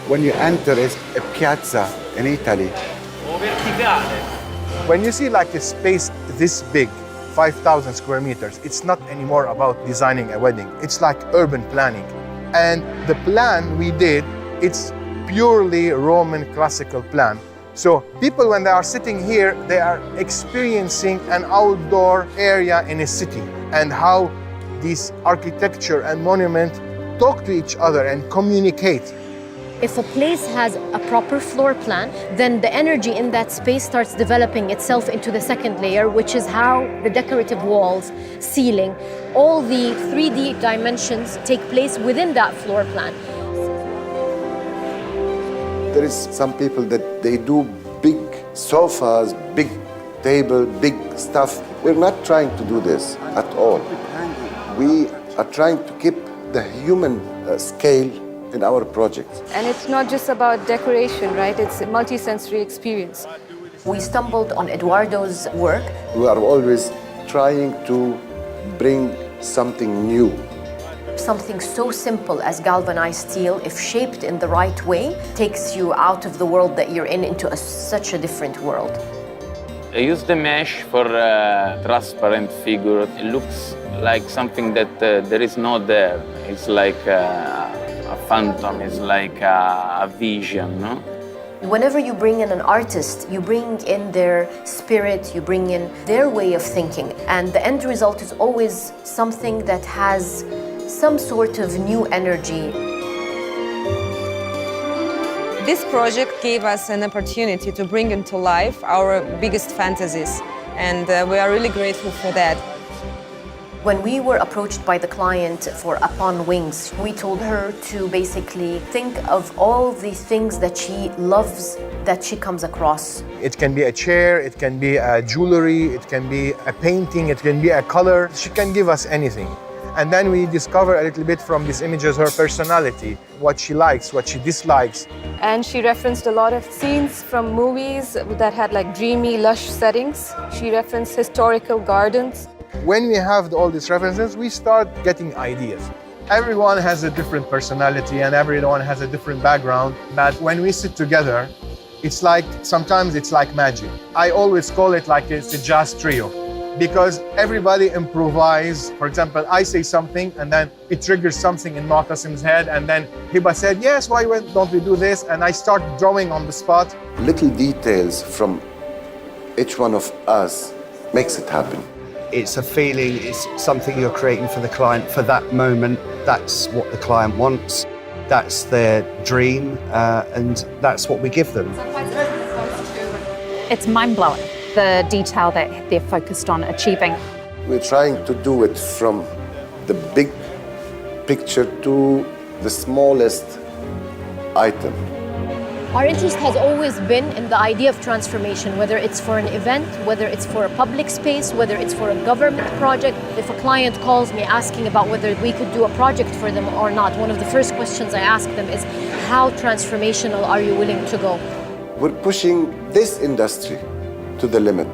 When you enter a piazza in Italy, when you see like a space this big, 5,000 square meters, it's not anymore about designing a wedding. It's like urban planning. And the plan we did, it's purely Roman classical plan. So people, when they are sitting here, they are experiencing an outdoor area in a city and how this architecture and monument talk to each other and communicate. If a place has a proper floor plan, then the energy in that space starts developing itself into the second layer, which is how the decorative walls, ceiling, all the 3D dimensions take place within that floor plan. There is some people that they do big sofas, big table, big stuff. We're not trying to do this at all. We are trying to keep the human scale in our project. And it's not just about decoration, right? It's a multi-sensory experience. We stumbled on Eduardo's work. We are always trying to bring something new. Something so simple as galvanized steel, if shaped in the right way, takes you out of the world that you're in into such a different world. I use the mesh for a transparent figure. It looks like something that there is no there. It's like a phantom, it's like a vision, no? Whenever you bring in an artist, you bring in their spirit, you bring in their way of thinking, and the end result is always something that has some sort of new energy. This project gave us an opportunity to bring into life our biggest fantasies, and we are really grateful for that. When we were approached by the client for Upon Wings, we told her to basically think of all the things that she loves that she comes across. It can be a chair, it can be a jewelry, it can be a painting, it can be a color. She can give us anything. And then we discover a little bit from these images her personality, what she likes, what she dislikes. And she referenced a lot of scenes from movies that had like dreamy, lush settings. She referenced historical gardens. When we have all these references, we start getting ideas. Everyone has a different personality and everyone has a different background, but when we sit together, it's like, sometimes it's like magic. I always call it like it's a jazz trio, because everybody improvise. For example, I say something and then it triggers something in Mu'tasim's head, and then Hiba said, yes, why don't we do this? And I start drawing on the spot. Little details from each one of us makes it happen. It's a feeling, it's something you're creating for the client for that moment. That's what the client wants. That's their dream, and that's what we give them. It's mind-blowing, the detail that they're focused on achieving. We're trying to do it from the big picture to the smallest item. Our interest has always been in the idea of transformation, whether it's for an event, whether it's for a public space, whether it's for a government project. If a client calls me asking about whether we could do a project for them or not, one of the first questions I ask them is, how transformational are you willing to go? We're pushing this industry to the limit.